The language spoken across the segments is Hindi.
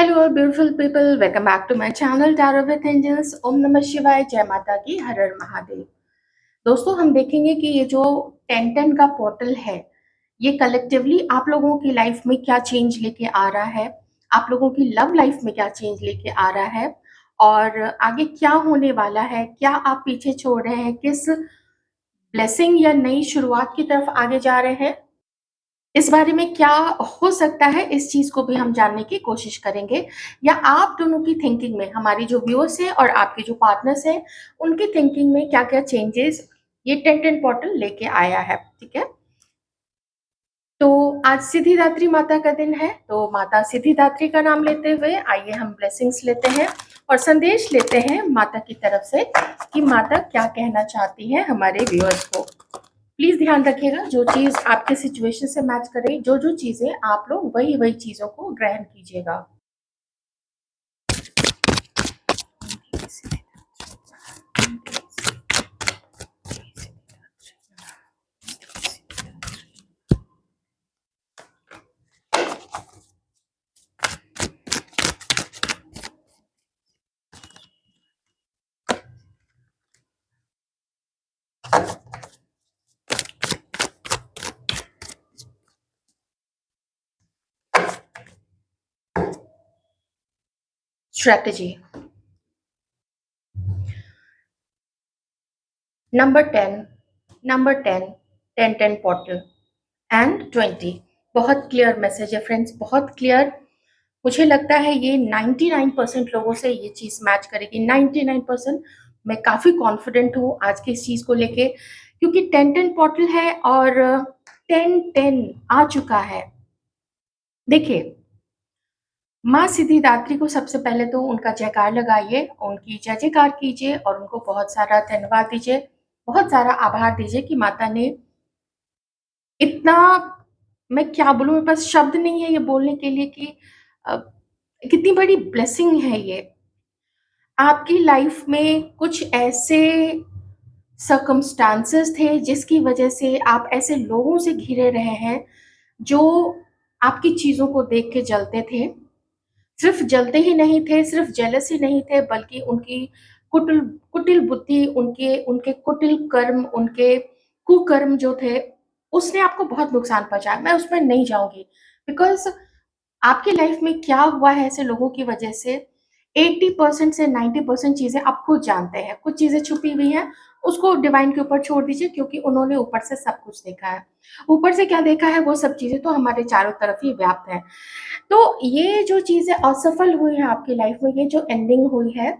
Hello beautiful people, welcome back to my channel tarot with angels. ओम नमः शिवाय, जय माता की, हर हर महादेव। दोस्तों, हम देखेंगे कि ये जो 1010 का पोर्टल है, ये कलेक्टिवली आप लोगों की लाइफ में क्या चेंज लेके आ रहा है, आप लोगों की लव लाइफ में क्या चेंज लेके आ रहा है, और आगे क्या होने वाला है, क्या आप पीछे छोड़ रहे हैं, किस ब्लेसिंग या नई शुरुआत की तरफ आगे जा रहे हैं। इस बारे में क्या हो सकता है, इस चीज को भी हम जानने की कोशिश करेंगे। या आप दोनों की थिंकिंग में, हमारी जो व्यूअर्स हैं और आपके जो पार्टनर्स हैं, उनकी थिंकिंग में क्या क्या चेंजेस ये 1010 पोर्टल लेके आया है। ठीक है, तो आज सिद्धिदात्री माता का दिन है, तो माता सिद्धिदात्री का नाम लेते हुए आइए हम ब्लेसिंग्स लेते हैं और संदेश लेते हैं माता की तरफ से कि माता क्या कहना चाहती है हमारे व्यूअर्स को। प्लीज ध्यान रखिएगा, जो चीज आपके सिचुएशन से मैच करे, जो जो चीजें आप लोग वही वही चीजों को ग्रहण कीजिएगा। Strategy number 10, number 10, 1010 portal and 20। बहुत क्लियर मैसेज है फ्रेंड्स, बहुत क्लियर। मुझे लगता है ये 99% लोगों से ये चीज मैच करेगी। 99% मैं काफी कॉन्फिडेंट हूँ आज की इस चीज को लेके, क्योंकि 1010 पोर्टल है और 1010 आ चुका है। देखिए, माँ सिद्धिदात्री को सबसे पहले तो उनका जयकार लगाइए, उनकी जय जयकार कीजिए और उनको बहुत सारा धन्यवाद दीजिए, बहुत सारा आभार दीजिए कि माता ने इतना, मैं क्या बोलूं, मेरे पास शब्द नहीं है ये बोलने के लिए कि अ, कितनी बड़ी ब्लेसिंग है ये। आपकी लाइफ में कुछ ऐसे सर्कमस्टांसेस थे जिसकी वजह से आप ऐसे लोगों से घिरे रहे हैं जो आपकी चीजों को देख के जलते थे। सिर्फ जलते ही नहीं थे, सिर्फ जेलस ही नहीं थे, बल्कि उनकी कुटिल कुटिल बुद्धि, उनके उनके कुटिल कर्म, उनके कुकर्म जो थे, उसने आपको बहुत नुकसान पहुंचाया। मैं उसमें नहीं जाऊंगी, बिकॉज आपकी लाइफ में क्या हुआ है ऐसे लोगों की वजह से, 80% से 90% चीजें आप खुद जानते हैं। कुछ चीजें छुपी हुई हैं, उसको डिवाइन के ऊपर छोड़ दीजिए, क्योंकि उन्होंने ऊपर से सब कुछ देखा है। ऊपर से क्या देखा है, वो सब चीजें तो हमारे चारों तरफ ही व्याप्त है। तो ये जो चीजें असफल हुई है आपकी लाइफ में, ये जो एंडिंग हुई है,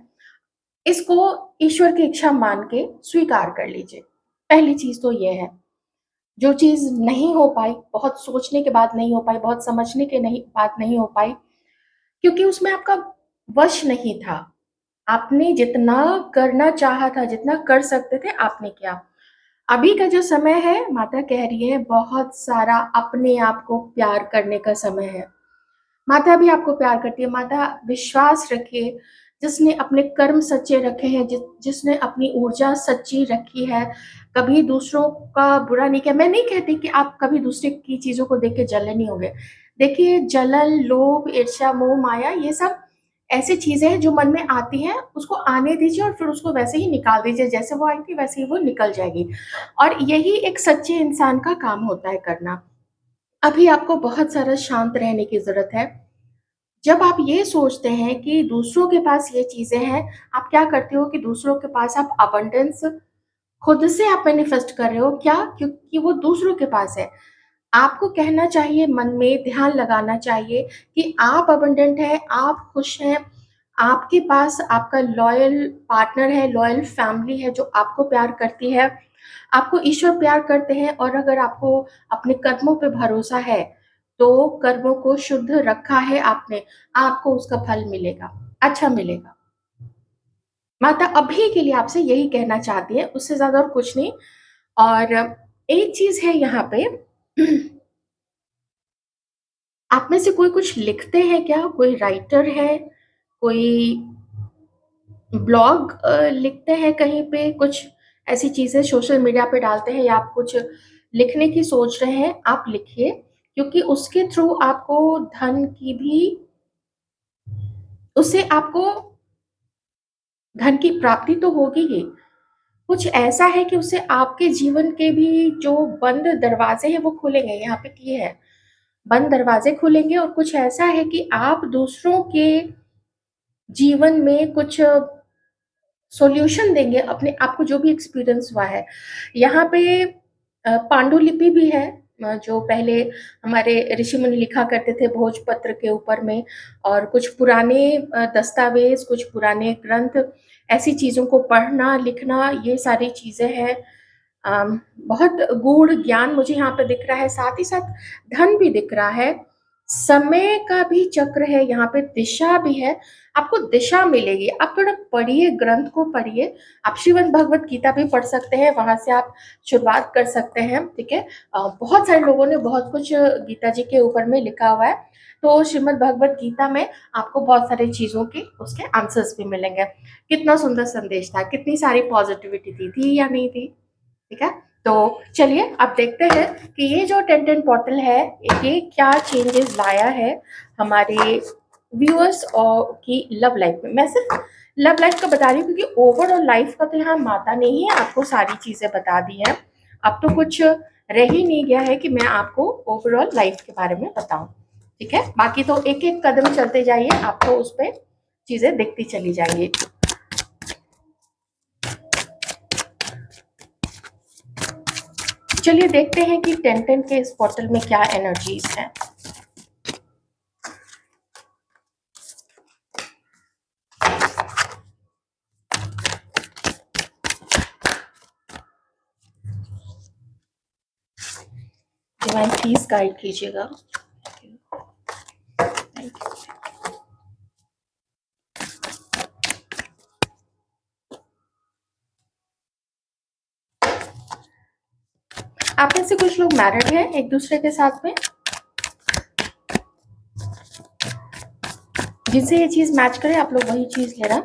इसको ईश्वर की इच्छा मान के स्वीकार कर लीजिए। पहली चीज तो ये है। जो चीज नहीं हो पाई, बहुत सोचने के बाद नहीं हो पाई, बहुत समझने के नहीं बात नहीं हो पाई, क्योंकि उसमें आपका वश नहीं था। आपने जितना करना चाहा था, जितना कर सकते थे, आपने किया। अभी का जो समय है, माता कह रही है, बहुत सारा अपने आप को प्यार करने का समय है। माता भी आपको प्यार करती है। माता, विश्वास रखिए, जिसने अपने कर्म सच्चे रखे हैं, जिसने अपनी ऊर्जा सच्ची रखी है, कभी दूसरों का बुरा नहीं किया। मैं नहीं कहती कि आप कभी दूसरे की चीजों को देख के जलन नहीं होंगे। देखिए, जलन, लोभ, ईर्ष्या, मोह, माया, ये सब ऐसी चीजें हैं जो मन में आती हैं। उसको आने दीजिए और फिर उसको वैसे ही निकाल दीजिए, जैसे वो आई थी वैसे ही वो निकल जाएगी। और यही एक सच्चे इंसान का काम होता है करना। अभी आपको बहुत सारा शांत रहने की जरूरत है। जब आप ये सोचते हैं कि दूसरों के पास ये चीजें हैं, आप क्या करते हो कि दूसरों के पास आप अबंडेंस खुद से आप मैनिफेस्ट कर रहे हो। क्या? क्योंकि वो दूसरों के पास है। आपको कहना चाहिए, मन में ध्यान लगाना चाहिए कि आप अबंडेंट है, आप खुश हैं, आपके पास आपका लॉयल पार्टनर है, लॉयल फैमिली है जो आपको प्यार करती है, आपको ईश्वर प्यार करते हैं। और अगर आपको अपने कर्मों पे भरोसा है, तो कर्मों को शुद्ध रखा है आपने, आपको उसका फल मिलेगा, अच्छा मिलेगा। माता अभी के लिए आपसे यही कहना चाहती है, उससे ज्यादा और कुछ नहीं। और एक चीज है यहाँ पे, आप में से कोई कुछ लिखते हैं क्या? कोई राइटर है? कोई ब्लॉग लिखते हैं कहीं पे? कुछ ऐसी चीजें सोशल मीडिया पे डालते हैं, या आप कुछ लिखने की सोच रहे हैं? आप लिखिए, क्योंकि उसके थ्रू आपको धन की भी उससे आपको धन की प्राप्ति तो होगी ही, कुछ ऐसा है कि उससे आपके जीवन के भी जो बंद दरवाजे हैं वो खुलेंगे। यहाँ पे ये है, बंद दरवाजे खुलेंगे, और कुछ ऐसा है कि आप दूसरों के जीवन में कुछ सॉल्यूशन देंगे अपने आपको जो भी एक्सपीरियंस हुआ है। यहाँ पे पांडुलिपि भी है, जो पहले हमारे ऋषि मुनि लिखा करते थे भोजपत्र के ऊपर में, और कुछ पुराने दस्तावेज, कुछ पुराने ग्रंथ, ऐसी चीजों को पढ़ना लिखना, ये सारी चीजें हैं। बहुत गूढ़ ज्ञान मुझे यहाँ पे दिख रहा है, साथ ही साथ धन भी दिख रहा है, समय का भी चक्र है, यहाँ पे दिशा भी है, आपको दिशा मिलेगी। आप थोड़ा पढ़िए, ग्रंथ को पढ़िए, आप श्रीमद् भगवत गीता भी पढ़ सकते हैं, वहां से आप शुरुआत कर सकते हैं, ठीक है। बहुत सारे लोगों ने बहुत कुछ गीता जी के ऊपर में लिखा हुआ है, तो श्रीमद् भगवत गीता में आपको बहुत सारी चीजों के उसके आंसर्स भी मिलेंगे। कितना सुंदर संदेश था, कितनी सारी पॉजिटिविटी थी या नहीं थी, ठीक है। तो चलिए अब देखते हैं कि ये जो टेंटेन पोर्टल है ये क्या चेंजेस लाया है हमारे व्यूअर्स और की लव लाइफ में। मैं सिर्फ लव लाइफ का बता रही हूँ क्योंकि ओवरऑल लाइफ का तो यहाँ माता ने ही आपको सारी चीजें बता दी है। अब तो कुछ रह ही नहीं गया है कि मैं आपको ओवरऑल लाइफ के बारे में बताऊं, ठीक है। बाकी तो एक एक कदम चलते जाइए, आपको उस पर चीजें दिखती चली जाएंगी। चलिए देखते हैं कि टेंटेन के इस पोर्टल में क्या एनर्जीज हैं। डिवाइन प्लीज गाइड कीजिएगा। आप में से कुछ लोग मैरिड हैं एक दूसरे के साथ में, जिनसे ये चीज मैच करे आप लोग वही चीज लेना।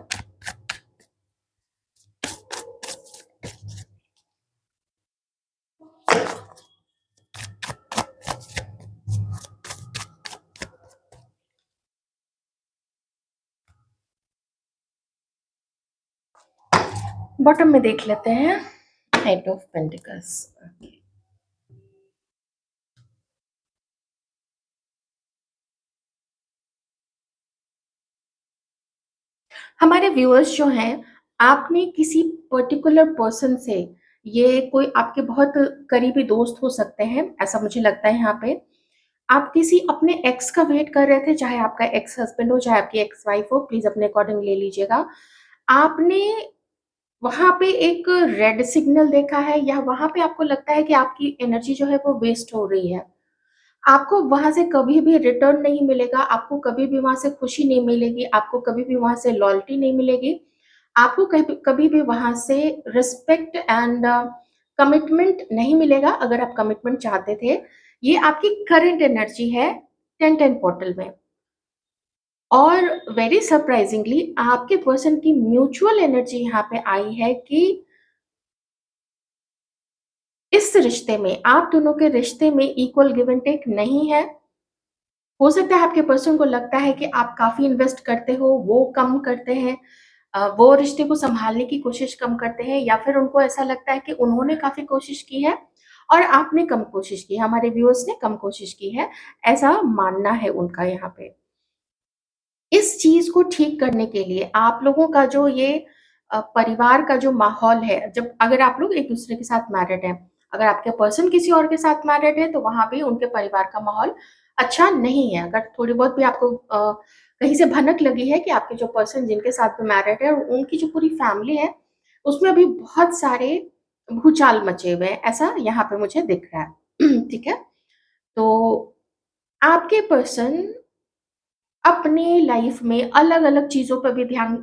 बॉटम में देख लेते हैं, नाइट ऑफ पेंटिकल्स। हमारे व्यूअर्स जो हैं, आपने किसी पर्टिकुलर पर्सन से, ये कोई आपके बहुत करीबी दोस्त हो सकते हैं, ऐसा मुझे लगता है यहाँ पे। आप किसी अपने एक्स का वेट कर रहे थे, चाहे आपका एक्स हस्बैंड हो चाहे आपकी एक्स वाइफ हो, प्लीज अपने अकॉर्डिंग ले लीजिएगा। आपने वहां पे एक रेड सिग्नल देखा है, या वहां पे आपको लगता है कि आपकी एनर्जी जो है वो वेस्ट हो रही है, आपको वहां से कभी भी रिटर्न नहीं मिलेगा, आपको कभी भी वहां से खुशी नहीं मिलेगी, आपको कभी भी वहां से लॉयल्टी नहीं मिलेगी, आपको कभी कभी भी वहां से रिस्पेक्ट एंड कमिटमेंट नहीं मिलेगा अगर आप कमिटमेंट चाहते थे। ये आपकी करंट एनर्जी है 10-10 पोर्टल में। और वेरी सरप्राइजिंगली आपके पर्सन की म्यूचुअल एनर्जी यहाँ पे आई है कि इस रिश्ते में, आप दोनों के रिश्ते में इक्वल गिव एंड टेक नहीं है। हो सकता है आपके पर्सन को लगता है कि आप काफी इन्वेस्ट करते हो, वो कम करते हैं, वो रिश्ते को संभालने की कोशिश कम करते हैं, या फिर उनको ऐसा लगता है कि उन्होंने काफी कोशिश की है और आपने कम कोशिश की है, हमारे व्यूअर्स ने कम कोशिश की है, ऐसा मानना है उनका यहाँ पे। इस चीज को ठीक करने के लिए आप लोगों का जो ये परिवार का जो माहौल है, जब अगर आप लोग एक दूसरे के साथ मैरिड हैं, अगर आपके पर्सन किसी और के साथ मैरिड है तो वहां पे उनके परिवार का माहौल अच्छा नहीं है। अगर थोड़ी बहुत भी आपको कहीं से भनक लगी है कि आपके जो पर्सन जिनके साथ में मैरिड है उनकी जो पूरी फैमिली है उसमें अभी बहुत सारे भूचाल मचे हुए हैं, ऐसा यहाँ पे मुझे दिख रहा है ठीक है। तो आपके पर्सन अपने लाइफ में अलग-अलग चीज़ों पे भी ध्यान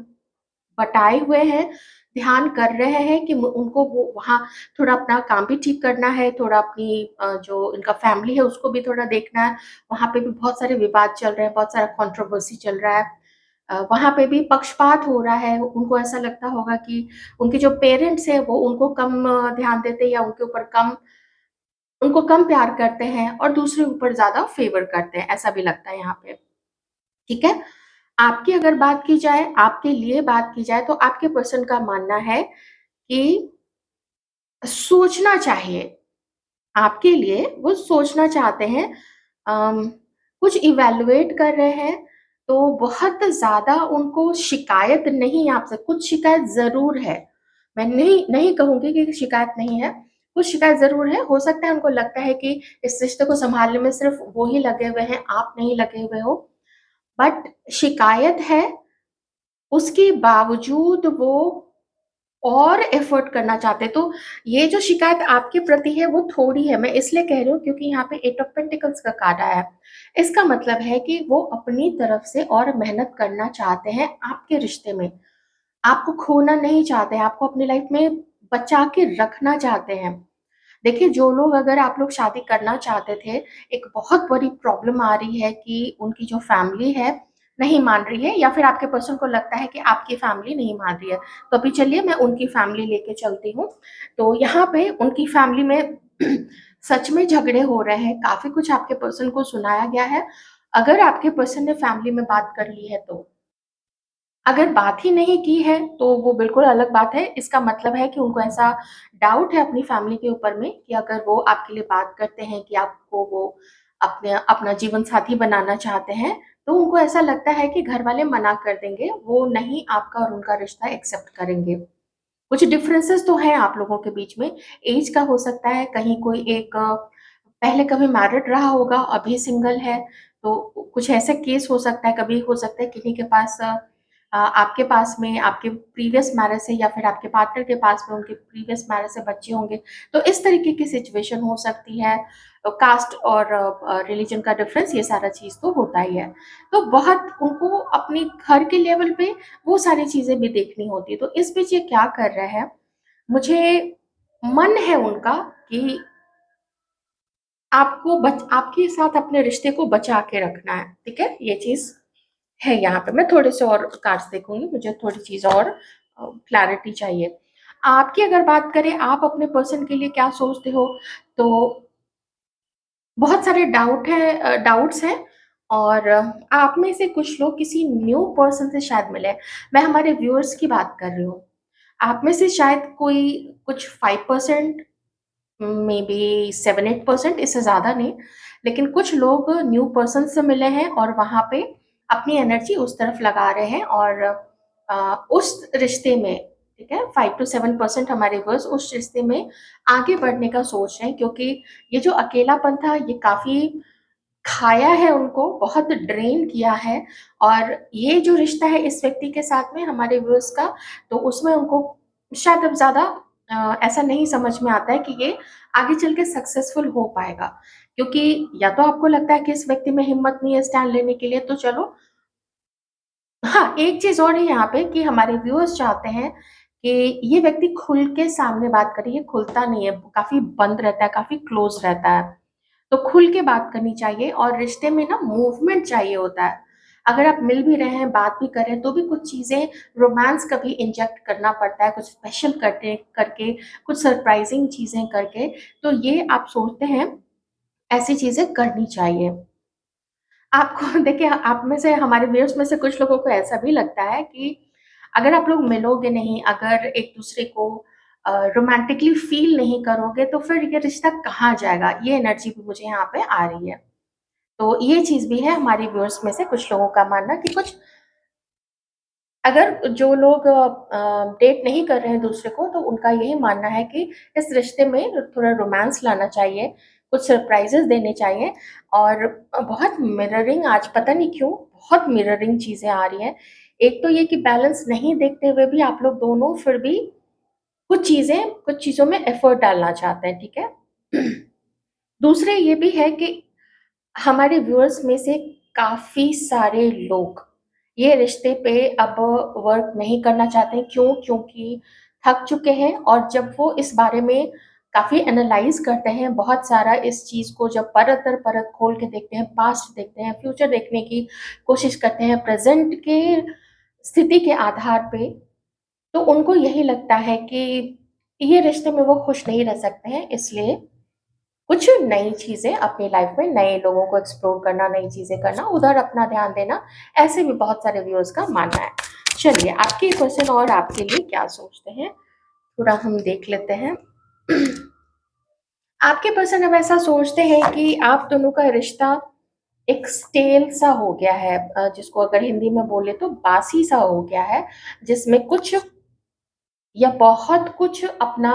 बटाए हुए हैं, ध्यान कर रहे हैं कि उनको वो वहाँ थोड़ा अपना काम भी ठीक करना है, थोड़ा अपनी जो इनका फैमिली है उसको भी थोड़ा देखना है। वहाँ पे भी बहुत सारे विवाद चल रहे हैं, बहुत सारा कंट्रोवर्सी चल रहा है। वहाँ पे भी पक्षपात हो रहा है, उनको ऐसा लगता होगा कि उनके जो पेरेंट्स हैं वो उनको कम ध्यान देते हैं, या उनके ऊपर कम, उनको कम प्यार करते हैं और दूसरे ऊपर ज़्यादा फ़ेवर करते हैं, ऐसा भी लगता है यहाँ पे, ठीक है? आपकी अगर बात की जाए, आपके लिए बात की जाए, तो आपके पर्सन का मानना है कि सोचना चाहिए। आपके लिए वो सोचना चाहते हैं, अम, कुछ इवैल्यूएट कर रहे हैं, तो बहुत ज़्यादा उनको शिकायत नहीं है आपसे, कुछ शिकायत ज़रूर है। मैं नहीं नहीं कहूँगी कि शिकायत नहीं है, कुछ शिकायत ज़रूर है। हो सकता है उनको लगता है कि इस रिश्ते को सँभालने में सिर्फ़ वो ही लगे हुए हैं, आप नहीं लगे हुए हो। बट शिकायत है, उसके बावजूद वो और एफर्ट करना चाहते हैं। तो ये जो शिकायत आपके प्रति है वो थोड़ी है, मैं इसलिए कह रही हूँ क्योंकि यहाँ पे एट ऑफ पेंटिकल्स का कार्ड आया है। इसका मतलब है कि वो अपनी तरफ से और मेहनत करना चाहते हैं आपके रिश्ते में। आपको खोना नहीं चाहते हैं, आपको अपनी लाइफ में बचा के रखना चाहते हैं। देखिए, जो लोग, अगर आप लोग शादी करना चाहते थे, एक बहुत बड़ी प्रॉब्लम आ रही है कि उनकी जो फैमिली है, नहीं मान रही है, या फिर आपके पर्सन को लगता है कि आपकी फैमिली नहीं मान रही है। तो अभी चलिए मैं उनकी फैमिली लेके चलती हूँ। तो यहाँ पे उनकी फैमिली में सच में झगड़े हो रहे हैं, काफ़ी कुछ आपके पर्सन को सुनाया गया है। अगर आपके पर्सन ने फैमिली में बात कर ली है तो। अगर बात ही नहीं की है, तो वो बिल्कुल अलग बात है। इसका मतलब है कि उनको ऐसा डाउट है अपनी फैमिली के ऊपर में कि अगर वो आपके लिए बात करते हैं कि आपको वो अपने अपना जीवन साथी बनाना चाहते हैं, तो उनको ऐसा लगता है कि घर वाले मना कर देंगे, वो नहीं आपका और उनका रिश्ता एक्सेप्ट करेंगे। कुछ डिफरेंसेस तो हैं आप लोगों के बीच में। ऐज का हो सकता है, कहीं कोई एक पहले कभी मैरिड रहा होगा, अभी सिंगल है, तो कुछ ऐसा केस हो सकता है। कभी हो सकता है किन्हीं के पास आपके पास में आपके प्रीवियस मैरिज से, या फिर आपके पार्टनर के पास में उनके प्रीवियस मैरिज से बच्चे होंगे। तो इस तरीके की सिचुएशन हो सकती है। कास्ट और रिलीजन का डिफरेंस, ये सारा चीज़ तो होता ही है। तो बहुत उनको अपने घर के लेवल पे वो सारी चीज़ें भी देखनी होती है। तो इस बीच ये क्या कर रहा है, मुझे मन है उनका कि आपके साथ अपने रिश्ते को बचा के रखना है, ठीक है? ये चीज़ है यहाँ पे। मैं थोड़े से और कार्ड्स देखूँगी, मुझे थोड़ी चीज़ और क्लैरिटी चाहिए। आपकी अगर बात करें, आप अपने पर्सन के लिए क्या सोचते हो, तो बहुत सारे डाउट्स हैं, और आप में से कुछ लोग किसी न्यू पर्सन से शायद मिले हैं। मैं हमारे व्यूअर्स की बात कर रही हूँ। आप में से शायद कोई कुछ 5%, मे बी 7-8%, इससे ज़्यादा नहीं, लेकिन कुछ लोग न्यू पर्सन से मिले हैं और वहाँ पे अपनी एनर्जी उस तरफ लगा रहे हैं, और उस रिश्ते में, ठीक है, 5 to 7% हमारे व्यूअर्स उस रिश्ते में आगे बढ़ने का सोच रहे हैं, क्योंकि ये जो अकेलापन था, ये काफ़ी खाया है उनको, बहुत ड्रेन किया है। और ये जो रिश्ता है इस व्यक्ति के साथ में हमारे व्यूअर्स का, तो उसमें उनको शायद अब ज़्यादा ऐसा नहीं समझ में आता है कि ये आगे चल के सक्सेसफुल हो पाएगा। क्योंकि या तो आपको लगता है कि इस व्यक्ति में हिम्मत नहीं है स्टैंड लेने के लिए, तो चलो। हाँ, एक चीज़ और है यहाँ पे कि हमारे व्यूअर्स चाहते हैं कि ये व्यक्ति खुल के सामने बात करे, ये खुलता नहीं है, काफ़ी बंद रहता है, काफ़ी क्लोज़ रहता है। तो खुल के बात करनी चाहिए, और रिश्ते में ना मूवमेंट चाहिए होता है। अगर आप मिल भी रहे हैं, बात भी कर रहे हैं, तो भी कुछ चीज़ें, रोमांस कभी इंजेक्ट करना पड़ता है, कुछ स्पेशल करके करके, कुछ सरप्राइज़िंग चीज़ें करके। तो ये आप सोचते हैं, ऐसी चीज़ें करनी चाहिए। आपको देखिए, आप में से, हमारे व्यूअर्स में से कुछ लोगों को ऐसा भी लगता है कि अगर आप लोग मिलोगे नहीं, अगर एक-दूसरे को रोमांटिकली फ़ील नहीं करोगे, तो फिर ये रिश्ता कहाँ जाएगा? ये एनर्जी भी मुझे यहाँ पे आ रही है। तो ये चीज़ भी है हमारे व्यूअर्स में से कुछ लोगों का मानना कि कुछ, अगर जो लोग डेट नहीं कर रहे हैं दूसरे को, तो उनका यही मानना है कि इस रिश्ते में थोड़ा रोमांस लाना चाहिए, कुछ सरप्राइज़ेज़ देने चाहिए, और बहुत मिररिंग, आज पता नहीं क्यों बहुत मिररिंग चीज़ें आ रही हैं। एक तो ये कि बैलेंस नहीं देखते हुए भी आप लोग दोनों फिर भी कुछ चीज़ों में एफर्ट डालना चाहते हैं, ठीक है? दूसरे ये भी है कि हमारे व्यूअर्स में से काफ़ी सारे लोग ये रिश्ते पे अब वर्क नहीं करना चाहते हैं। क्यों? क्योंकि थक चुके हैं, और जब वो इस बारे में काफ़ी एनालाइज़ करते हैं, बहुत सारा इस चीज़ को जब परत दर परत खोल के देखते हैं, पास्ट देखते हैं, फ्यूचर देखने की कोशिश करते हैं, प्रेज़ेंट के स्थिति के आधार पे, तो उनको यही लगता है कि ये रिश्ते में वो खुश नहीं रह सकते हैं, इसलिए कुछ नई चीज़ें अपनी लाइफ में नए लोगों को एक्सप्लोर करना, नई चीज़ें करना, उधर अपना ध्यान देना, ऐसे भी बहुत सारे व्यूअर्स का मानना है। चलिए आपके क्वेश्चन और आपके लिए क्या सोचते हैं, थोड़ा हम देख लेते हैं। आपके पर्सन अब ऐसा सोचते हैं कि आप दोनों का रिश्ता एक स्टेल सा हो गया है, जिसको अगर हिंदी में बोले तो बासी सा हो गया है, जिसमें कुछ या बहुत कुछ अपना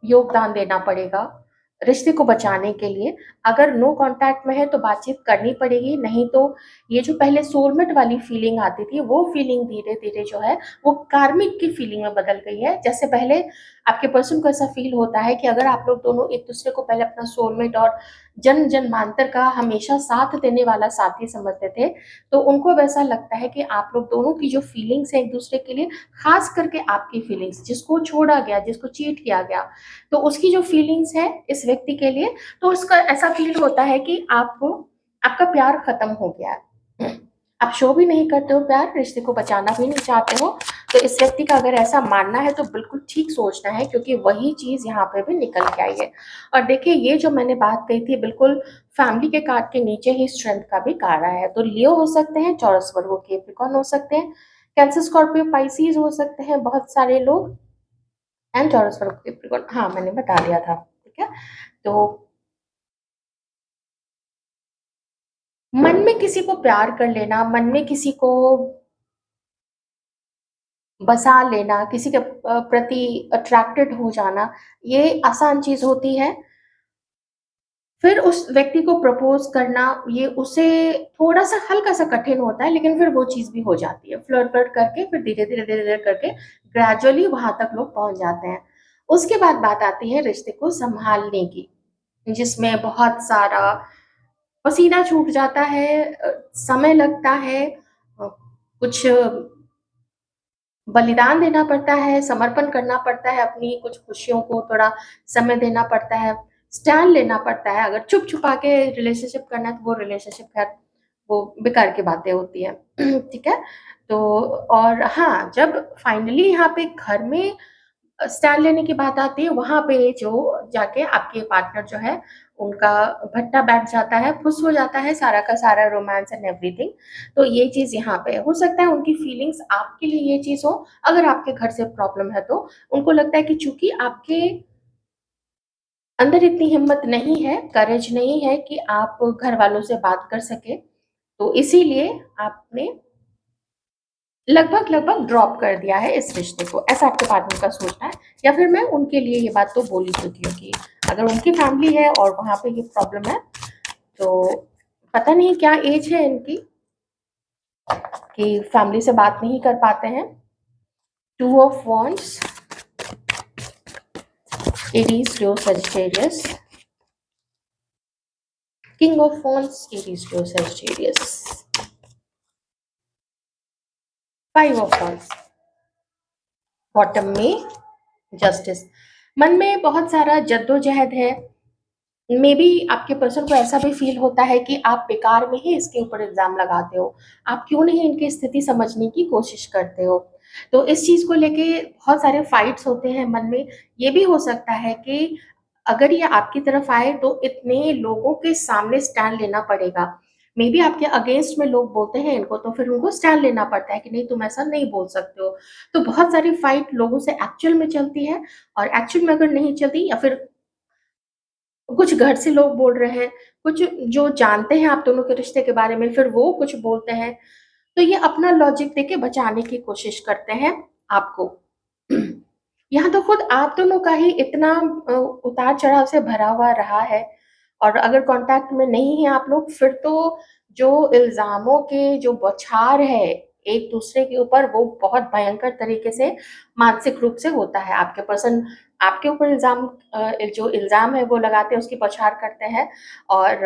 योगदान देना पड़ेगा रिश्ते को बचाने के लिए। अगर नो कांटेक्ट में है तो बातचीत करनी पड़ेगी, नहीं तो ये जो पहले सोलमेट वाली फीलिंग आती थी वो फीलिंग धीरे धीरे जो है वो कार्मिक की फीलिंग में बदल गई है। जैसे पहले आपके पर्सन को ऐसा फील होता है कि अगर आप लोग दोनों एक दूसरे को पहले अपना सोलमेट और जन्म जन्मांतर का हमेशा साथ देने वाला साथी समझते थे, तो उनको अब ऐसा लगता है कि आप लोग दोनों की जो फीलिंग्स है एक दूसरे के लिए, खास करके आपकी फीलिंग्स, जिसको छोड़ा गया, जिसको चीट किया गया, तो उसकी जो फीलिंग्स है इस व्यक्ति के लिए, तो उसका ऐसा फील होता है कि आपको आपका प्यार खत्म हो गया है, आप शो भी नहीं करते हो प्यार, रिश्ते को बचाना भी नहीं चाहते हो। तो इस व्यक्ति का अगर ऐसा मानना है तो बिल्कुल ठीक सोचना है, क्योंकि वही चीज यहाँ पे भी निकल के आई है। और देखिए ये जो मैंने बात कही थी बिल्कुल फैमिली के कार्ड के नीचे ही स्ट्रेंथ का भी कार्ड आया है। तो लियो हो सकते हैं, चौरस वर्गो, कैप्रिकॉर्न हो सकते हैं, कैंसर, स्कॉर्पियो, पाइसीज हो सकते हैं बहुत सारे लोग, एंड टॉरस वर्गो, कैप्रिकॉर्न, हाँ मैंने बता दिया था, ठीक है। तो मन में किसी को प्यार कर लेना, मन में किसी को बसा लेना, किसी के प्रति अट्रैक्टेड हो जाना, ये आसान चीज होती है। फिर उस व्यक्ति को प्रपोज करना, ये उसे थोड़ा सा हल्का सा कठिन होता है, लेकिन फिर वो चीज भी हो जाती है, फ्लर्ट फ्लर्ट करके फिर धीरे धीरे धीरे धीरे करके ग्रेजुअली वहां तक लोग पहुंच जाते हैं। उसके बाद बात आती है रिश्ते को संभालने की, जिसमें बहुत सारा पसीना छूट जाता है, समय लगता है, कुछ बलिदान देना पड़ता है, समर्पण करना पड़ता है, अपनी कुछ खुशियों को थोड़ा समय देना पड़ता है, स्टैंड लेना पड़ता है। अगर चुप छुपा के रिलेशनशिप करना है तो वो रिलेशनशिप खैर वो बेकार की बातें होती है। ठीक है। तो और हाँ, जब फाइनली यहाँ पे घर में स्टैंड लेने की बात आती है, वहां पे जो जाके आपके पार्टनर जो है उनका भट्टा बैठ जाता है, फुस हो जाता है सारा का सारा रोमांस एंड एवरीथिंग। तो ये चीज यहाँ पे हो सकता है, उनकी फीलिंग्स आपके लिए ये चीज हो, अगर आपके घर से प्रॉब्लम है तो उनको लगता है कि चूंकि आपके अंदर इतनी हिम्मत नहीं है, करेज नहीं है कि आप घर वालों से बात कर सके, तो इसीलिए आपने लगभग लगभग ड्रॉप कर दिया है इस रिश्ते को, ऐसा आपके पार्टनर का सोचना है। या फिर मैं उनके लिए ये बात तो बोल ही चुकी हूँ कि अगर उनकी फैमिली है और वहां पे ये प्रॉब्लम है, तो पता नहीं क्या एज है इनकी कि फैमिली से बात नहीं कर पाते हैं। Two of wands, Aries, Leo, Sagittarius, king of wands, Aries, Leo, Sagittarius, five of wands, bottom में जस्टिस। मन में बहुत सारा जद्दोजहद है, मे बी आपके पर्सन को ऐसा भी फील होता है कि आप बेकार में ही इसके ऊपर इल्जाम लगाते हो, आप क्यों नहीं इनकी स्थिति समझने की कोशिश करते हो। तो इस चीज को लेके बहुत सारे फाइट्स होते हैं मन में। ये भी हो सकता है कि अगर ये आपकी तरफ आए तो इतने लोगों के सामने स्टैंड लेना पड़ेगा, मे बी आपके अगेंस्ट में लोग बोलते हैं इनको, तो फिर उनको स्टैंड लेना पड़ता है कि नहीं तुम ऐसा नहीं बोल सकते हो। तो बहुत सारी फाइट लोगों से एक्चुअल में चलती है, और एक्चुअल में अगर नहीं चलती, या फिर कुछ घर से लोग बोल रहे हैं, कुछ जो जानते हैं आप दोनों के रिश्ते के बारे में, फिर वो कुछ बोलते हैं, तो ये अपना लॉजिक देके बचाने की कोशिश करते हैं आपको। यहाँ तो खुद आप दोनों का ही इतना उतार चढ़ाव से भरा हुआ रहा है, और अगर कांटेक्ट में नहीं है आप लोग, फिर तो जो इल्जामों के जो बौछार है एक दूसरे के ऊपर, वो बहुत भयंकर तरीके से मानसिक रूप से होता है। आपके पर्सन आपके ऊपर इल्जाम, जो इल्जाम है वो लगाते हैं, उसकी बौछार करते हैं, और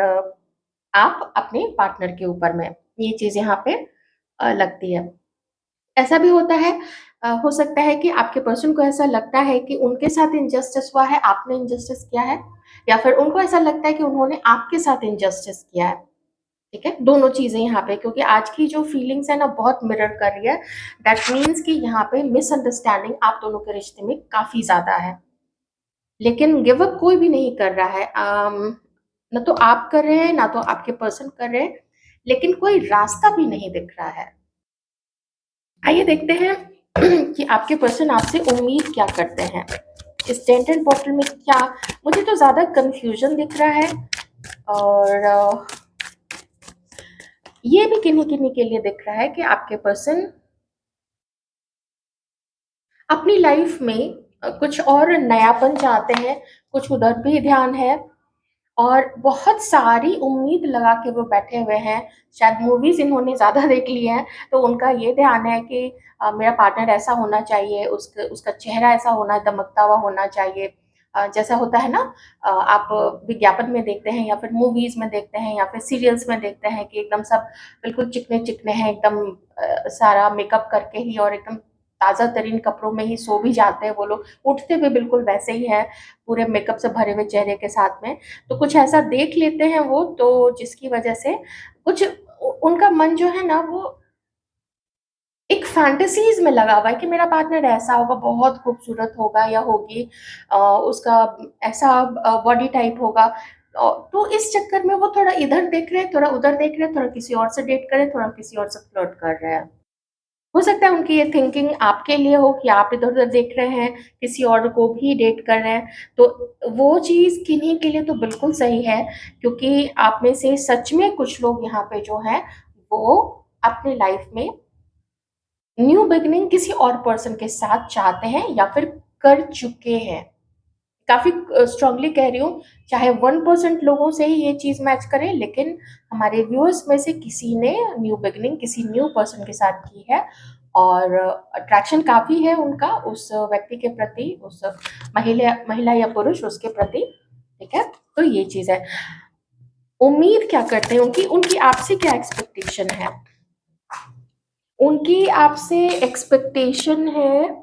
आप अपने पार्टनर के ऊपर में ये चीज यहाँ पे लगती है। ऐसा भी होता है, हो सकता है कि आपके पर्सन को ऐसा लगता है कि उनके साथ इनजस्टिस हुआ है, आपने इनजस्टिस किया है, या फिर उनको ऐसा लगता है कि उन्होंने आपके साथ इनजस्टिस किया है। ठीक है, दोनों चीजें यहाँ पे, क्योंकि आज की जो फीलिंग्स है ना बहुत मिरर कर रही है। दैट मीन्स कि यहाँ पे मिसअंडरस्टैंडिंग आप दोनों के रिश्ते में काफी ज्यादा है, लेकिन गिव अप कोई भी नहीं कर रहा है। ना तो आप कर रहे हैं, ना तो आपके पर्सन कर रहे हैं, लेकिन कोई रास्ता भी नहीं दिख रहा है। आइए देखते हैं कि आपके पर्सन आपसे उम्मीद क्या करते हैं। इस टेंट एंड बॉटल में क्या, मुझे तो ज़्यादा कंफ्यूजन दिख रहा है, और ये भी किन्हीं किन्हीं के लिए दिख रहा है कि आपके पर्सन अपनी लाइफ में कुछ और नयापन चाहते हैं, कुछ उधर भी ध्यान है, और बहुत सारी उम्मीद लगा के वो बैठे हुए हैं। शायद मूवीज इन्होंने ज्यादा देख ली है, तो उनका ये ध्यान है कि मेरा पार्टनर ऐसा होना चाहिए, उसका चेहरा ऐसा होना, दमकता हुआ होना चाहिए। जैसा होता है ना, आप विज्ञापन में देखते हैं या फिर मूवीज में देखते हैं या फिर सीरियल्स में देखते हैं कि एकदम सब बिल्कुल चिकने चिकने हैं, एकदम सारा मेकअप करके ही और एकदम ताजा तरीन कपड़ों में ही सो भी जाते हैं वो लोग, उठते हुए बिल्कुल वैसे ही है, पूरे मेकअप से भरे हुए चेहरे के साथ में। तो कुछ ऐसा देख लेते हैं वो, तो जिसकी वजह से कुछ उनका मन जो है ना, वो एक फैंटेसीज में लगा हुआ है कि मेरा पार्टनर ऐसा होगा, बहुत खूबसूरत होगा या होगी, उसका ऐसा बॉडी टाइप होगा। तो इस चक्कर में वो थोड़ा इधर देख रहे हैं, थोड़ा उधर देख रहे हैं, थोड़ा किसी और से डेट करें, थोड़ा किसी और से फ्लर्ट कर रहे हैं। हो सकता है उनकी ये थिंकिंग आपके लिए हो कि आप इधर-उधर देख रहे हैं, किसी और को भी डेट कर रहे हैं, तो वो चीज़ किन्हीं के लिए तो बिल्कुल सही है, क्योंकि आप में से सच में कुछ लोग यहाँ पे जो हैं, वो अपनी लाइफ में न्यू बिगिनिंग किसी और पर्सन के साथ चाहते हैं या फिर कर चुके हैं। काफ़ी स्ट्रांगली कह रही हूँ, चाहे 1% लोगों से ही ये चीज़ मैच करे, लेकिन हमारे व्यूअर्स में से किसी ने न्यू बिगिनिंग किसी न्यू पर्सन के साथ की है, और अट्रैक्शन काफ़ी है उनका उस व्यक्ति के प्रति, उस महिला महिला या पुरुष उसके प्रति, ठीक है? तो ये चीज़ है। उम्मीद क्या करते हैं उनकी, उनकी आपसे क्या एक्सपेक्टेशन है? उनकी आपसे एक्सपेक्टेशन है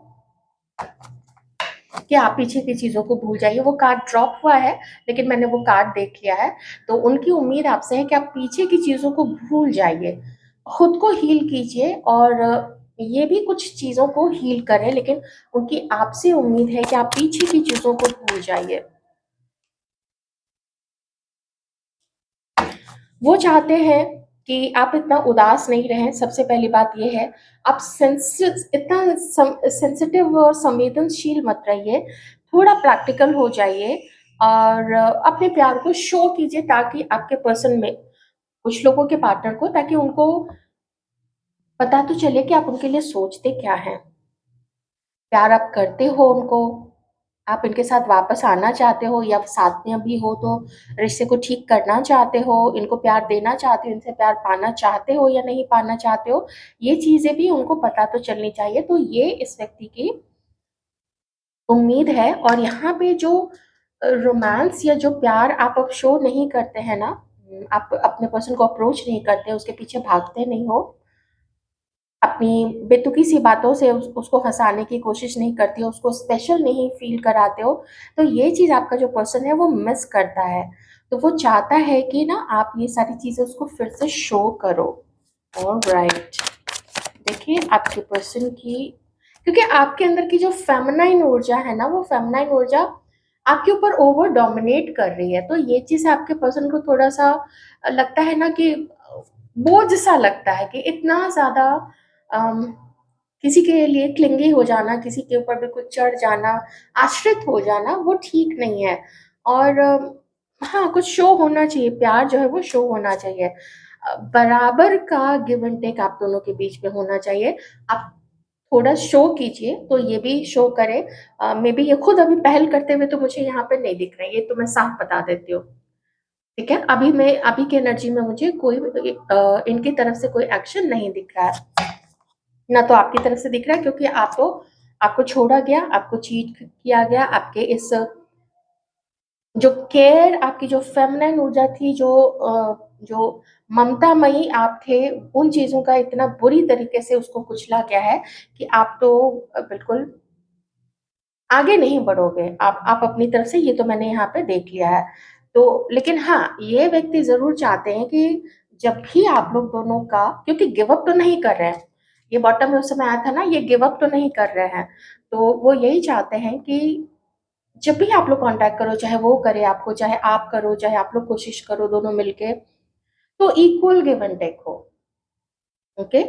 कि आप पीछे की चीज़ों को भूल जाइए। वो कार्ड ड्रॉप हुआ है, लेकिन मैंने वो कार्ड देख लिया है। तो उनकी उम्मीद आपसे है कि आप पीछे की चीज़ों को भूल जाइए, खुद को हील कीजिए, और ये भी कुछ चीज़ों को हील करें, लेकिन उनकी आपसे उम्मीद है कि आप पीछे की चीज़ों को भूल जाइए। वो चाहते हैं कि आप इतना उदास नहीं रहें, सबसे पहली बात ये है। आप इतना सेंसिटिव और संवेदनशील मत रहिए, थोड़ा प्रैक्टिकल हो जाइए, और अपने प्यार को शो कीजिए, ताकि आपके पर्सन में कुछ लोगों के पार्टनर को, ताकि उनको पता तो चले कि आप उनके लिए सोचते क्या हैं। प्यार आप करते हो उनको, आप इनके साथ वापस आना चाहते हो, या साथ में अभी हो तो रिश्ते को ठीक करना चाहते हो, इनको प्यार देना चाहते हो, इनसे प्यार पाना चाहते हो या नहीं पाना चाहते हो, ये चीज़ें भी उनको पता तो चलनी चाहिए। तो ये इस व्यक्ति की उम्मीद है, और यहाँ पे जो रोमांस या जो प्यार आप अब शो नहीं करते हैं ना, आप अपने पर्सन को अप्रोच नहीं करते, उसके पीछे भागते नहीं हो, अपनी बेतुकी सी बातों से उसको हँसाने की कोशिश नहीं करते हो, उसको स्पेशल नहीं फ़ील कराते हो, तो ये चीज़ आपका जो पर्सन है वो मिस करता है। तो वो चाहता है कि ना आप ये सारी चीज़ें उसको फिर से शो करो। ऑलराइट, देखिए आपके पर्सन की, क्योंकि आपके अंदर की जो फेमिनाइन ऊर्जा है ना, वो फेमिनाइन ऊर्जा आपके ऊपर ओवर डोमिनेट कर रही है। तो ये चीज़ आपके पर्सन को थोड़ा-सा लगता है ना कि बोझ सा लगता है कि इतना ज़्यादा अम, किसी के लिए क्लिंगी हो जाना, किसी के ऊपर बिल्कुल चढ़ जाना, आश्रित हो जाना, वो ठीक नहीं है। और हाँ, कुछ शो होना चाहिए, प्यार जो है वो शो होना चाहिए। बराबर का गिव एंड टेक आप दोनों के बीच में होना चाहिए। आप थोड़ा शो कीजिए, तो ये भी शो करे। मेबी ये खुद अभी पहल करते हुए तो मुझे यहाँ पे नहीं दिख रहे हैं, ये तो मैं साफ बता देती हूँ। ठीक है? अभी की एनर्जी में मुझे कोई इनकी तरफ से कोई एक्शन नहीं दिख रहा है। ना तो आपकी तरफ से दिख रहा है, क्योंकि आपको छोड़ा गया, आपको चीट किया गया, आपके इस जो केयर, आपकी जो फेमिनिन ऊर्जा थी, जो ममतामयी आप थे, उन चीज़ों का इतना बुरी तरीके से उसको कुचला गया है कि आप तो बिल्कुल आगे नहीं बढ़ोगे। आप अपनी तरफ से, ये तो मैंने यहाँ पे देख लिया है। तो लेकिन हाँ, ये व्यक्ति ज़रूर चाहते हैं कि जब भी आप लोग दोनों का, क्योंकि गिव अप तो नहीं कर रहे हैं। ये बॉटम में उस समय आया था ना, ये गिव अप तो नहीं कर रहे हैं। तो वो यही चाहते हैं कि जब भी आप लोग कॉन्टैक्ट करो, चाहे वो करे आपको, चाहे आप करो, चाहे आप लोग कोशिश करो दोनों मिलके, तो इक्वल गिव एंड टेक हो। ओके।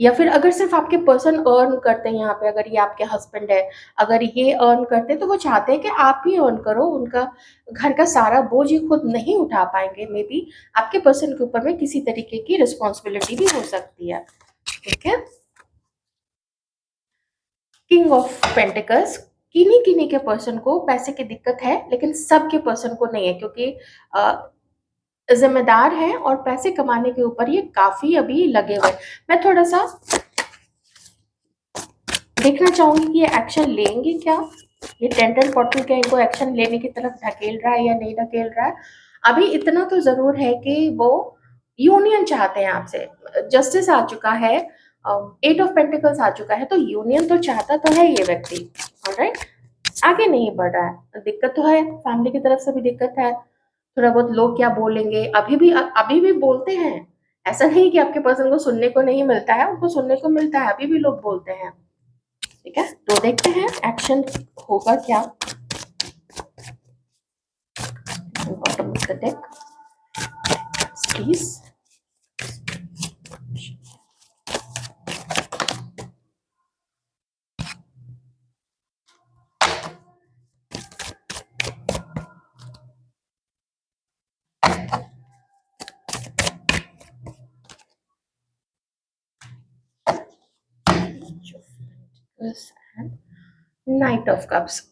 या फिर अगर सिर्फ आपके पर्सन अर्न करते हैं, यहाँ पे अगर ये आपके हस्बैंड है, अगर ये अर्न करते हैं, तो वो चाहते हैं कि आप भी अर्न करो। उनका घर का सारा बोझ ये खुद नहीं उठा पाएंगे, मे बी आपके पर्सन के ऊपर में किसी तरीके की रिस्पॉन्सिबिलिटी भी हो सकती है। ठीक है। किंग ऑफ पेंटिकल्स, किन्हीं किन्हीं के पर्सन को पैसे की दिक्कत है, लेकिन सबके पर्सन को नहीं है, क्योंकि जिम्मेदार है और पैसे कमाने के ऊपर ये काफी अभी लगे हुए हैं। मैं थोड़ा सा देखना चाहूंगी कि ये एक्शन लेंगे क्या, ये टेंटन पॉटल क्या इनको एक्शन लेने की तरफ धकेल रहा है या नहीं धकेल रहा है। अभी इतना तो जरूर है कि वो यूनियन चाहते हैं आपसे। जस्टिस आ चुका है, एट ऑफ पेंटिकल्स आ चुका है, तो यूनियन तो चाहता तो है ये व्यक्ति। ऑलराइट, आगे नहीं बढ़ रहा है, दिक्कत तो है, फैमिली की तरफ से भी दिक्कत है। थोड़ा बहुत लोग क्या बोलेंगे, अभी भी बोलते हैं। ऐसा नहीं कि आपके पर्सन को सुनने को नहीं मिलता है, उनको सुनने को मिलता है, अभी भी लोग बोलते हैं। ठीक है, तो देखते हैं एक्शन होगा क्या। Bottom of the deck please. Night of cups.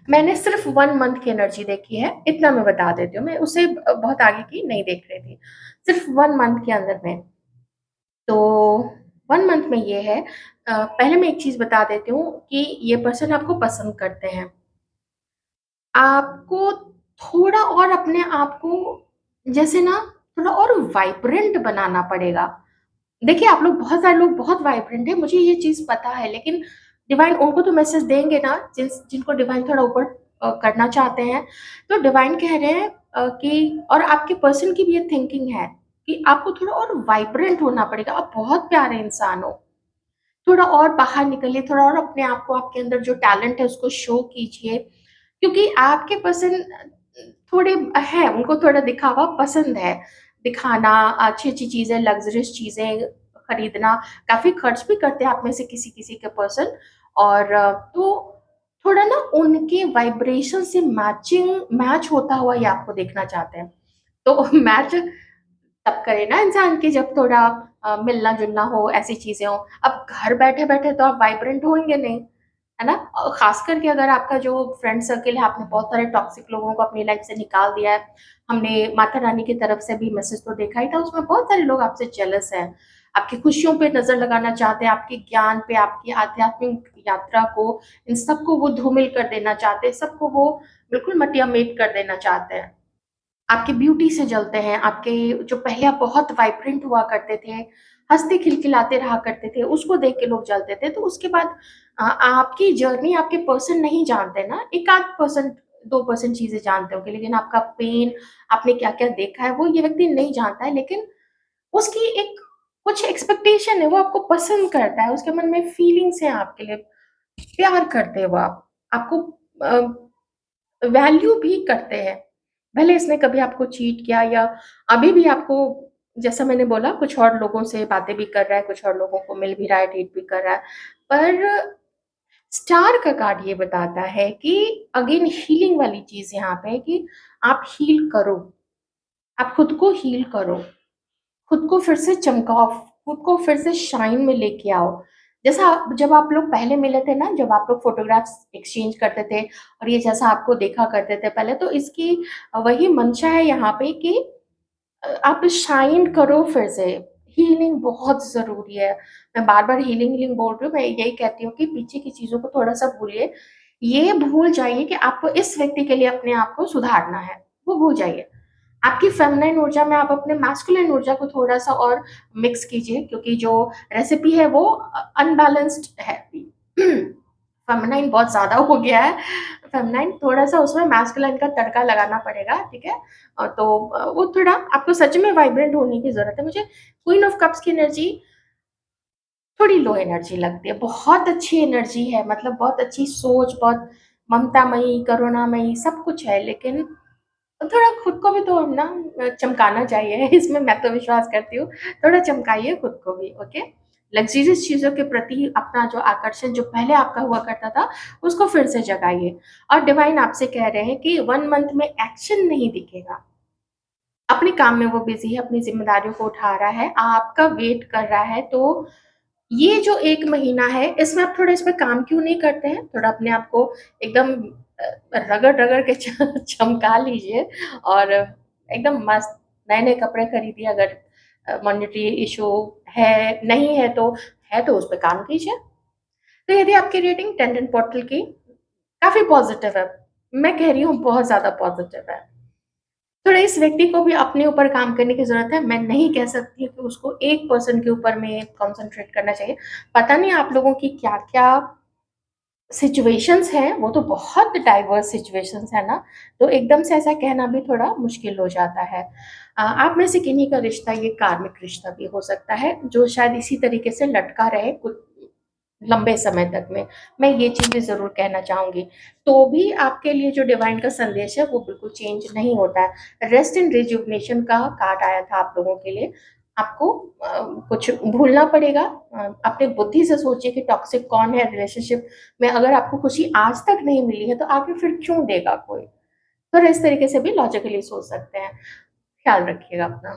मैंने सिर्फ 1 मंथ की एनर्जी देखी है, इतना मैं बता देती हूँ, मैं उसे बहुत आगे की नहीं देख रही थी, सिर्फ 1 मंथ के अंदर में। तो 1 मंथ में ये है, पहले मैं एक चीज बता देती हूँ कि ये पर्सन आपको पसंद करते हैं। आपको थोड़ा और अपने आप को जैसे ना थोड़ा और वाइब्रेंट बनाना पड़ेगा। देखिए, आप लोग, बहुत सारे लोग बहुत वाइब्रेंट है, मुझे ये चीज पता है, लेकिन डिवाइन उनको तो मैसेज देंगे ना, जिनको डिवाइन थोड़ा ऊपर करना चाहते हैं। तो डिवाइन कह रहे हैं कि, और आपके पर्सन की भी ये थिंकिंग है कि आपको थोड़ा और वाइब्रेंट होना पड़ेगा। आप बहुत प्यारे इंसान हो, थोड़ा और बाहर निकलिए, थोड़ा और अपने आप को, आपके अंदर जो टैलेंट है उसको शो कीजिए, क्योंकि आपके पर्सन थोड़े है, उनको थोड़ा दिखावा पसंद है, दिखाना, अच्छी अच्छी चीजें, लग्जरियस चीजें खरीदना, काफी खर्च भी करते हैं आप में से किसी किसी के पर्सन। और तो थोड़ा ना उनके वाइब्रेशन से मैच होता हुआ ये आपको देखना चाहते हैं। तो मैच तब करे ना इंसान की, जब थोड़ा मिलना जुलना हो, ऐसी चीजें हो। अब घर बैठे बैठे तो आप वाइब्रेंट होंगे नहीं, है ना। और खास करके अगर आपका जो फ्रेंड सर्किल है, आपने बहुत सारे टॉक्सिक लोगों को अपनी लाइफ से निकाल दिया है। हमने माता रानी की तरफ से भी मैसेज तो देखा ही था, उसमें बहुत सारे लोग आपसे जेलस हैं, आपकी खुशियों पे नजर लगाना चाहते हैं, आपके ज्ञान पे, आपकी आध्यात्मिक यात्रा को, इन सबको वो धूमिल कर देना चाहते हैं, सबको वो बिल्कुल मटिया मेट कर देना चाहते हैं। आपकी ब्यूटी से जलते हैं, आपके जो पहले आप बहुत वाइब्रेंट हुआ करते थे, हंसते खिलखिलाते रहा करते थे, उसको देख के लोग जलते थे। तो उसके बाद आपकी जर्नी आपके पर्सन नहीं जानते ना, एक आध परसेंट 2% चीजें जानते होंगे, लेकिन आपका पेन, आपने क्या क्या देखा है, वो ये व्यक्ति नहीं जानता है। लेकिन उसकी एक कुछ एक्सपेक्टेशन है, वो आपको पसंद करता है, उसके मन में फीलिंग्स हैं आपके लिए, प्यार करते हैं वो आपको वैल्यू भी करते हैं। भले इसने कभी आपको चीट किया, या अभी भी आपको, जैसा मैंने बोला, कुछ और लोगों से बातें भी कर रहा है, कुछ और लोगों को मिल भी रहा है, डेट भी कर रहा है। पर स्टार का कार्ड ये बताता है कि अगेन हीलिंग वाली चीज यहाँ पे है कि आप हील करो, आप खुद को हील करो, खुद को फिर से चमकाओ, खुद को फिर से शाइन में लेके आओ। जैसा जब आप लोग पहले मिले थे ना, जब आप लोग फोटोग्राफ्स एक्सचेंज करते थे, और ये जैसा आपको देखा करते थे पहले, तो इसकी वही मंशा है यहाँ पे कि आप शाइन करो फिर से। हीलिंग बहुत जरूरी है। मैं बार बार हीलिंग हीलिंग बोल रही हूँ, मैं यही कहती हूँ कि पीछे की चीजों को थोड़ा सा भूलिए। ये भूल जाइए कि आपको इस व्यक्ति के लिए अपने आप को सुधारना है, वो भूल जाइए। आपकी फेमिनाइन ऊर्जा में आप अपने मैस्कुलिन ऊर्जा को थोड़ा सा और मिक्स कीजिए, क्योंकि जो रेसिपी है वो अनबैलेंस्ड है। फेमिनाइन बहुत ज्यादा हो गया है, फेमिनाइन थोड़ा सा उसमें मैस्कुलिन का तड़का लगाना पड़ेगा। ठीक है। तो वो थोड़ा आपको सच में वाइब्रेंट होने की जरूरत है। मुझे क्वीन ऑफ कप्स की एनर्जी थोड़ी लो एनर्जी लगती है, बहुत अच्छी एनर्जी है, मतलब बहुत अच्छी सोच, बहुत ममतामयी, करुणामयी सब कुछ है, लेकिन थोड़ा खुद को भी तो ना चमकाना चाहिए। इसमें मैं तो विश्वास करती हूँ, थोड़ा चमकाइए खुद को भी, ओके? लग्ज़रियस चीज़ों के प्रति अपना जो आकर्षण जो पहले आपका हुआ करता था, उसको फिर से जगाइए। और डिवाइन आपसे कह रहे हैं कि 1 मंथ में एक्शन नहीं दिखेगा। अपने काम में वो बिज़ी है, अपनी ज़िम्मेदारियों को उठा रहा है, आपका वेट कर रहा है, तो ये जो 1 महीना है, इसमें आप थोड़ा इस पे काम क्यों नहीं करते हैं? थोड़ा अपने आप को एकदम रगड़-रगड़ के चमका लीजिए और एकदम मस्त नए-नए कपड़े खरीदिए। अगर मॉनेटरी इश्यू है, नहीं है तो उस पे काम कीजिए। तो यदि आपकी रेटिंग टेंडेंट पोर्टल की काफ़ी पॉज़िटिव है, मैं कह रही हूँ बहुत ज़्यादा पॉज़िटिव है। थोड़ा इस व्यक्ति को भी अपने ऊपर काम करने की ज़रूरत है। मैं नहीं कह सकती कि उसको एक पर्सन के ऊपर में कॉन्संट्रेट करना चाहिए। पता नहीं आप लोगों की क्या-क्या सिचुएशंस हैं, वो तो बहुत डाइवर्स सिचुएशंस है ना, तो एकदम से ऐसा कहना भी थोड़ा मुश्किल हो जाता है। आप में से किन्हीं का रिश्ता ये कार्मिक रिश्ता भी हो सकता है, जो शायद इसी तरीके से लटका रहे कुछ लंबे समय तक में। मैं ये चीज़ें ज़रूर कहना चाहूँगी। तो भी आपके लिए जो डिवाइन का संदेश है वो बिल्कुल चेंज नहीं होता है। रेस्ट एंड रिजुविनेशन का कार्ड आया था आप लोगों के लिए। आपको कुछ भूलना पड़ेगा। अपनी बुद्धि से सोचिए कि टॉक्सिक कौन है रिलेशनशिप में। अगर आपको खुशी आज तक नहीं मिली है तो आगे फिर क्यों देगा कोई? तो इस तरीके से भी लॉजिकली सोच सकते हैं। ख्याल रखिएगा अपना।